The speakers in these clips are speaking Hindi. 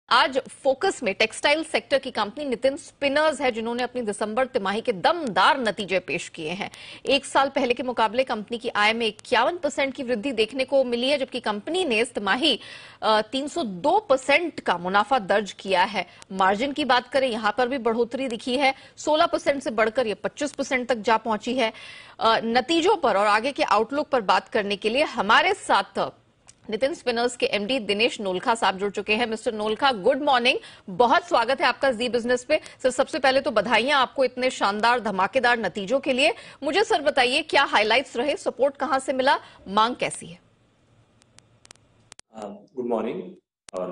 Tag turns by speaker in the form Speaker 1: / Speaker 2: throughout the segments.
Speaker 1: आज फोकस में टेक्सटाइल सेक्टर की कंपनी नितिन स्पिनर्स है, जिन्होंने अपनी दिसंबर तिमाही के दमदार नतीजे पेश किए हैं। एक साल पहले के मुकाबले कंपनी की आय में 51% की वृद्धि देखने को मिली है, जबकि कंपनी ने इस तिमाही 302% का मुनाफा दर्ज किया है। मार्जिन की बात करें, यहां पर भी बढ़ोतरी दिखी है, 16% से बढ़कर ये 25% तक जा पहुंची है। नतीजों पर और आगे के आउटलुक पर बात करने के लिए हमारे साथ नितिन स्पिनर्स के एमडी दिनेश नोलखा साहब जुड़ चुके हैं। मिस्टर नोलखा, गुड मॉर्निंग, बहुत स्वागत है आपका जी बिजनेस पे। सर, सबसे पहले तो बधाइयां आपको इतने शानदार धमाकेदार नतीजों के लिए। मुझे सर बताइए, क्या हाइलाइट्स रहे, सपोर्ट कहां से मिला, मांग कैसी है?
Speaker 2: गुड मॉर्निंग और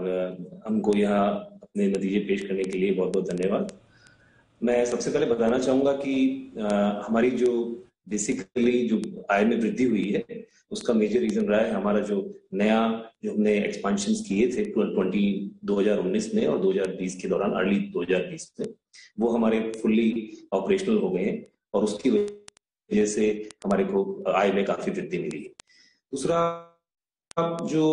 Speaker 2: हमको यहाँ अपने नतीजे पेश करने के लिए बहुत बहुत धन्यवाद। मैं सबसे पहले बताना चाहूंगा कि हमारी जो बेसिकली जो आय में वृद्धि हुई है, उसका मेजर रीजन रहा है हमारा जो हमने एक्सपांशंस किए थे 2019 में और 2020 के दौरान, अर्ली 2020 में, वो हमारे फुल्ली ऑपरेशनल हो गए हैं और उसकी वजह से हमारे को आय में काफी वृद्धि मिली है। दूसरा, जो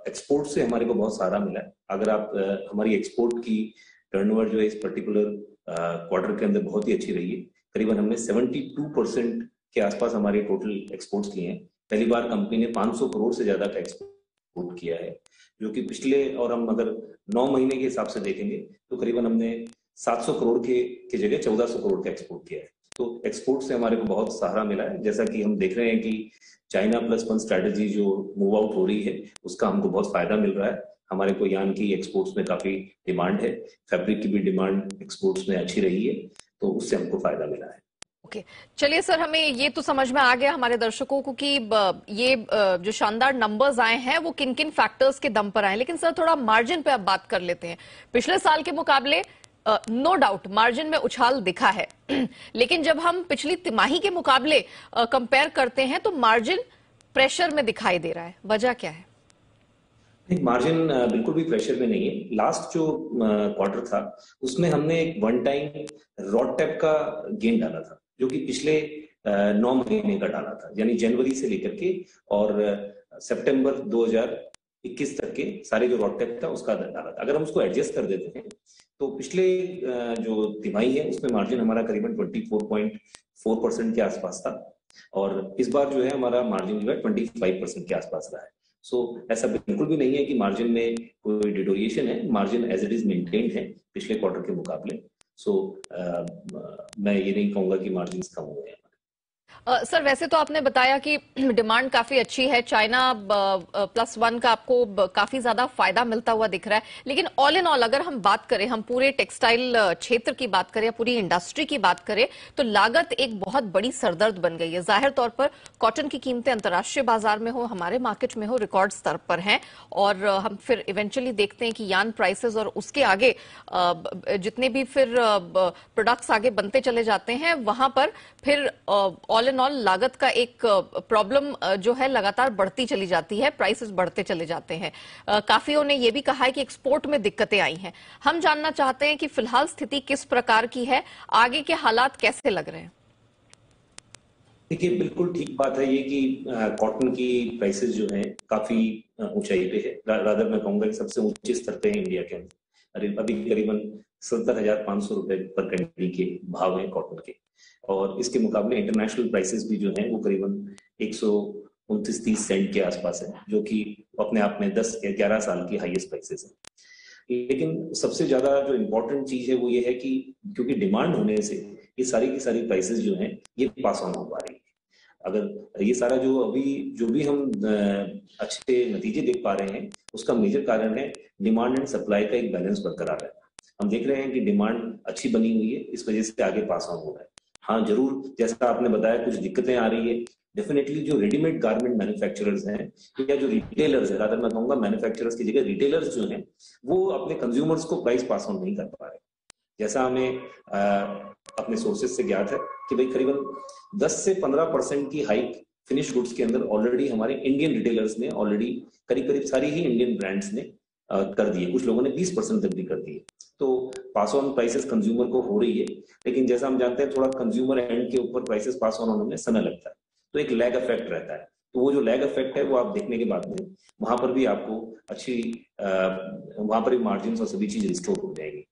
Speaker 2: एक्सपोर्ट से हमारे को बहुत सहारा मिला है। अगर आप हमारी एक्सपोर्ट की टर्नओवर जो है इस पर्टिकुलर क्वार्टर के अंदर बहुत ही अच्छी रही है। करीबन हमने 72% के आसपास हमारे टोटल एक्सपोर्ट्स किए हैं। पहली बार कंपनी ने 500 करोड़ से ज्यादा का एक्सपोर्ट किया है, जो कि पिछले, और हम अगर 9 महीने के हिसाब से देखेंगे तो करीबन हमने 700 करोड़ के जगह 1400 करोड़ का एक्सपोर्ट किया है। तो एक्सपोर्ट से हमारे को बहुत सहारा मिला है। जैसा कि हम देख रहे हैं कि चाइना प्लस वन स्ट्रैटेजी जो मूव आउट हो रही है, उसका हमको बहुत फायदा मिल रहा है। हमारे को यान की एक्सपोर्ट्स में काफी डिमांड है, फैब्रिक की भी डिमांड एक्सपोर्ट्स में अच्छी रही है, तो उससे हमको फायदा मिला है।
Speaker 1: ओके, चलिए सर, हमें ये तो समझ में आ गया हमारे दर्शकों को कि ये जो शानदार नंबर्स आए हैं वो किन किन फैक्टर्स के दम पर आए, लेकिन सर थोड़ा मार्जिन पे अब बात कर लेते हैं। पिछले साल के मुकाबले नो डाउट मार्जिन में उछाल दिखा है लेकिन जब हम पिछली तिमाही के मुकाबले कंपेयर करते हैं तो मार्जिन प्रेशर में दिखाई दे रहा है। वजह क्या है?
Speaker 2: मार्जिन बिल्कुल भी प्रेशर में नहीं है। लास्ट जो क्वार्टर था उसमें हमने एक वन टाइम रॉड टैप का गेन डाला था, जो कि पिछले 9 महीने का डाला था, यानी जनवरी से लेकर के और सितंबर 2021 तक के सारे जो रॉड टैप था उसका डाला था। अगर हम उसको एडजस्ट कर देते हैं तो पिछले जो तिमाही है उसमें मार्जिन हमारा करीबन 24.4% के आसपास था, और इस बार जो है हमारा मार्जिन जो है 25% के आसपास रहा है। सो ऐसा बिल्कुल भी नहीं है कि मार्जिन में कोई डिटोरिएशन है। Margin as it is maintained है पिछले क्वार्टर के मुकाबले। मैं ये नहीं कहूंगा कि मार्जिन कम हुए हैं।
Speaker 1: सर, वैसे तो आपने बताया कि डिमांड काफी अच्छी है, चाइना प्लस वन का आपको काफी ज्यादा फायदा मिलता हुआ दिख रहा है, लेकिन ऑल इन ऑल अगर हम बात करें, हम पूरे टेक्सटाइल क्षेत्र की बात करें या पूरी इंडस्ट्री की बात करें, तो लागत एक बहुत बड़ी सरदर्द बन गई है। जाहिर तौर पर कॉटन की कीमतें अंतर्राष्ट्रीय बाजार में हो, हमारे मार्केट में हो, रिकॉर्ड स्तर पर हैं, और हम फिर इवेंचुअली देखते हैं कि यान प्राइसेस और उसके आगे जितने भी फिर प्रोडक्ट्स आगे बनते चले जाते हैं, वहां पर फिर ऑल एंड ऑल लागत का एक प्रॉब्लम जो है लगातार बढ़ती चली जाती है, प्राइसेस बढ़ते चले जाते हैं। काफियों ने यह भी कहा है कि एक्सपोर्ट में दिक्कतें आई हैं। हम जानना चाहते हैं कि फिलहाल स्थिति किस प्रकार की है, आगे के हालात कैसे लग रहे हैं?
Speaker 2: देखिए, बिल्कुल ठीक बात है ये कि कॉटन की प्राइसेस जो है काफी ऊंचाई पे है। रादर मैं कहूंगा कि सबसे ऊंचे स्तर पे है इंडिया के अंदर। अभी करीबन 70,500 रुपए पर कंट्री के भाव हैं कॉटन के, और इसके मुकाबले इंटरनेशनल प्राइसेस भी जो है वो करीबन 129-30 सेंट के आसपास है, जो कि अपने आप में 10-11 साल की हाईएस्ट प्राइसेस है। लेकिन सबसे ज्यादा जो इम्पोर्टेंट चीज है वो ये है कि क्योंकि डिमांड होने से ये सारी की सारी प्राइसेस जो हैं ये पास ऑन हो पा रही है। अगर ये सारा जो भी हम अच्छे नतीजे देख पा रहे हैं, उसका मेजर कारण है डिमांड एंड सप्लाई का एक बैलेंस बरकरार है। हम देख रहे हैं कि डिमांड अच्छी बनी हुई है, इस वजह से आगे पास ऑन हो रहा है। हाँ, जरूर, जैसा आपने बताया, कुछ दिक्कतें आ रही है। डेफिनेटली जो रेडीमेड गारमेंट मैन्युफैक्चरर्स हैं या जो रिटेलर्स है, रादर मैं कहूंगा मैन्युफैक्चरर्स की जगह रिटेलर्स जो हैं, वो अपने कंज्यूमर्स को प्राइस पास ऑन नहीं कर पा रहे। जैसा हमें अपने सोर्सेज से ज्ञात है कि भाई करीबन 10 से 15% की हाइक फिनिश गुड्स के अंदर ऑलरेडी हमारे इंडियन रिटेलर्स ने, ऑलरेडी करीब करीब सारी ही इंडियन ब्रांड्स ने कर दी है। कुछ लोगों ने 20% तक भी कर दी है। तो पास ऑन प्राइसेस कंज्यूमर को हो रही है, लेकिन जैसा हम जानते हैं थोड़ा कंज्यूमर एंड के ऊपर प्राइसेस पास ऑन होने में समय लगता है, तो एक लैग इफेक्ट रहता है। तो वो जो लैग इफेक्ट है वो आप देखने के बाद में वहां पर भी आपको अच्छी वहां पर भी मार्जिन और सभी चीज रिस्टोर हो जाएगी।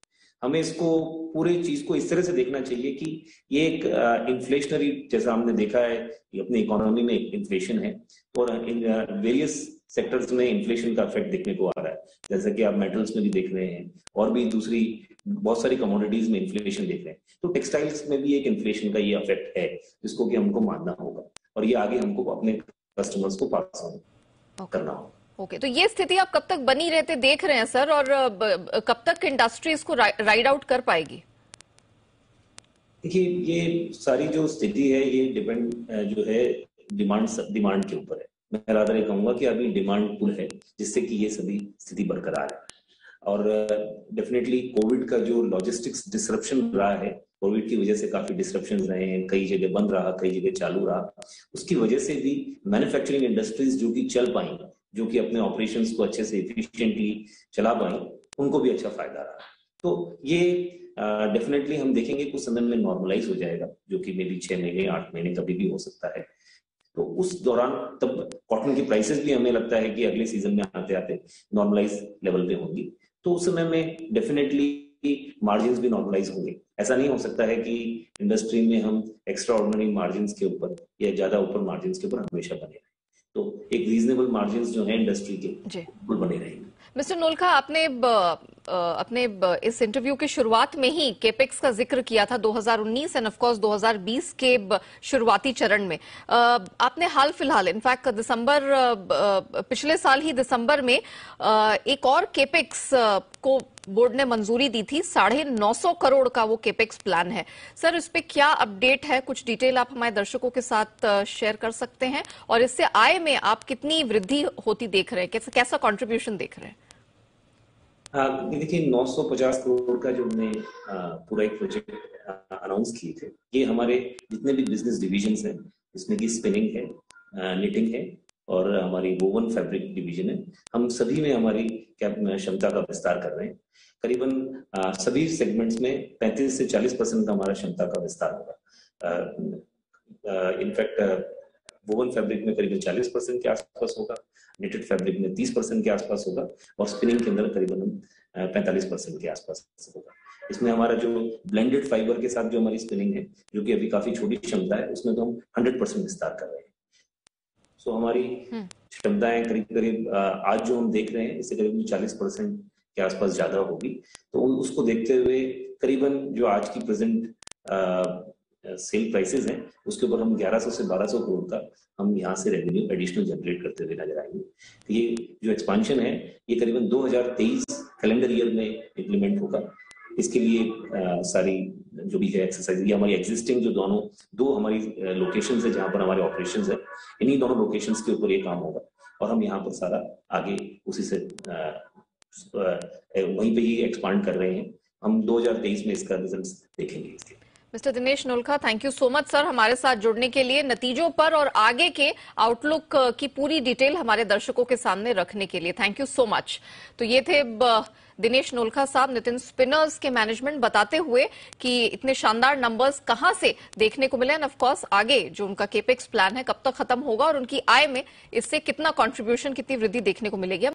Speaker 2: हमें इसको पूरी चीज को इस तरह से देखना चाहिए कि ये एक इन्फ्लेशनरी, जैसा हमने देखा है अपनी इकोनॉमी में इन्फ्लेशन है और इन वेरियस सेक्टर्स में इन्फ्लेशन का इफेक्ट देखने को आ रहा है, जैसा कि आप मेटल्स में भी देख रहे हैं और भी दूसरी बहुत सारी कमोडिटीज में इन्फ्लेशन देख रहे हैं। तो टेक्सटाइल्स में भी एक इन्फ्लेशन का ये इफेक्ट है जिसको कि हमको मानना होगा और ये आगे हमको अपने कस्टमर्स को पास ऑन करना होगा।
Speaker 1: ओके, तो ये स्थिति आप कब तक बनी रहते देख रहे हैं सर, और कब तक इंडस्ट्री इसको राइड आउट कर पाएगी?
Speaker 2: देखिए, ये सारी जो स्थिति है ये डिपेंड जो है डिमांड के ऊपर है। मैं रादर ये कहूंगा कि अभी डिमांड पुल है जिससे कि ये सभी स्थिति बरकरार है। और डेफिनेटली कोविड का जो लॉजिस्टिक्स डिसरप्शन रहा है, कोविड की वजह से काफी डिसरप्शन रहे हैं, कई जगह बंद रहा, कई जगह चालू रहा, उसकी वजह से भी मैन्युफैक्चरिंग इंडस्ट्रीज जो कि चल पाई, जो कि अपने ऑपरेशंस को अच्छे से इफिशिएंटली चला पाई, उनको भी अच्छा फायदा रहा। तो ये डेफिनेटली हम देखेंगे कुछ समय में नॉर्मलाइज हो जाएगा, जो कि मे बी 6 महीने 8 महीने कभी भी हो सकता है। तो उस दौरान तब कॉटन की प्राइसेस भी हमें लगता है कि अगले सीजन में आते आते नॉर्मलाइज लेवल पे होंगी। तो उस समय में डेफिनेटली मार्जिन भी नॉर्मलाइज होंगे। ऐसा नहीं हो सकता है कि इंडस्ट्री में हम एक्स्ट्रा ऑर्डिनरी मार्जिन के ऊपर या ज्यादा ऊपर मार्जिन के ऊपर हमेशा बने रहें। तो एक रीजनेबल मार्जिन जो है इंडस्ट्री के बिल्कुल बने रहेंगे।
Speaker 1: मिस्टर नोलखा, आपने अपने इस इंटरव्यू की शुरुआत में ही केपेक्स का जिक्र किया था 2019 एंड ऑफ कोर्स 2020 के शुरुआती चरण में। आपने हाल फिलहाल इनफैक्ट दिसंबर पिछले साल ही दिसंबर में एक और केपेक्स को बोर्ड ने मंजूरी दी थी। 950 करोड़ का वो केपेक्स प्लान है। सर, इस पे क्या अपडेट है? कुछ डिटेल आप हमारे दर्शकों के साथ शेयर कर सकते हैं, और इससे आय में आप कितनी वृद्धि होती देख रहे हैं, कैसा कंट्रीब्यूशन देख रहे हैं?
Speaker 2: हाँ, देखिए 950 करोड़ का जो हमने पूरा एक प्रोजेक्ट अनाउंस किए थे, ये हमारे जितने भी बिजनेस डिविजन हैं, इसमें की स्पिनिंग है, निटिंग है और हमारी वोवन फैब्रिक डिवीजन है, हम सभी में हमारी क्षमता का विस्तार कर रहे हैं। करीबन सभी सेगमेंट्स में 35 से 40% का हमारा क्षमता का विस्तार होगा। इनफैक्ट वोवन फैब्रिक में करीबन 40% के आसपास होगा, निटेड फैब्रिक में 30% के आसपास होगा और स्पिनिंग के अंदर करीबन 45% के आसपास होगा। इसमें हमारा जो ब्लेंडेड फाइबर के साथ जो हमारी स्पिनिंग है, जो कि अभी काफी छोटी क्षमता है, उसमें तो हम 100% विस्तार कर रहे हैं। सो हमारी क्षमताएं करीब आज जो हम देख रहे हैं इससे करीब 40% के आसपास ज्यादा होगी। तो उसको देखते हुए करीबन जो आज की प्रेजेंट सेल प्राइसेस हैं उसके ऊपर हम 1100 से 1200 करोड़ का हम यहाँ से रेवेन्यू एडिशनल जनरेट करते हुए नजर आएंगे। तो ये जो एक्सपांशन है ये करीबन 2023 कैलेंडर ईयर में इम्प्लीमेंट होगा। इसके लिए सारी जो भी है एक्सरसाइज, ये हमारी एग्जिस्टिंग जो दो हमारी लोकेशंस है जहां पर हमारे ऑपरेशंस है, इन्हीं दोनों लोकेशंस के ऊपर ये काम होगा और हम यहाँ पर सारा आगे उसी से वहीं पे ही एक्सपांड कर रहे हैं। हम 2023 में इसका रिजल्ट देखेंगे इसके।
Speaker 1: Mister Dinesh Nolakha, thank you so much sir हमारे साथ जुड़ने के लिए, नतीजों पर और आगे के आउटलुक की पूरी डिटेल हमारे दर्शकों के सामने रखने के लिए। Thank you so much. तो ये थे दिनेश नोलखा साहब, नितिन स्पिनर्स के मैनेजमेंट, बताते हुए कि इतने शानदार नंबर्स कहां से देखने को मिले एंड ऑफ कोर्स आगे जो उनका केपेक्स प्लान है कब तक खत्म होगा और उनकी आय में इससे कितना कंट्रीब्यूशन, कितनी वृद्धि देखने को मिलेगी।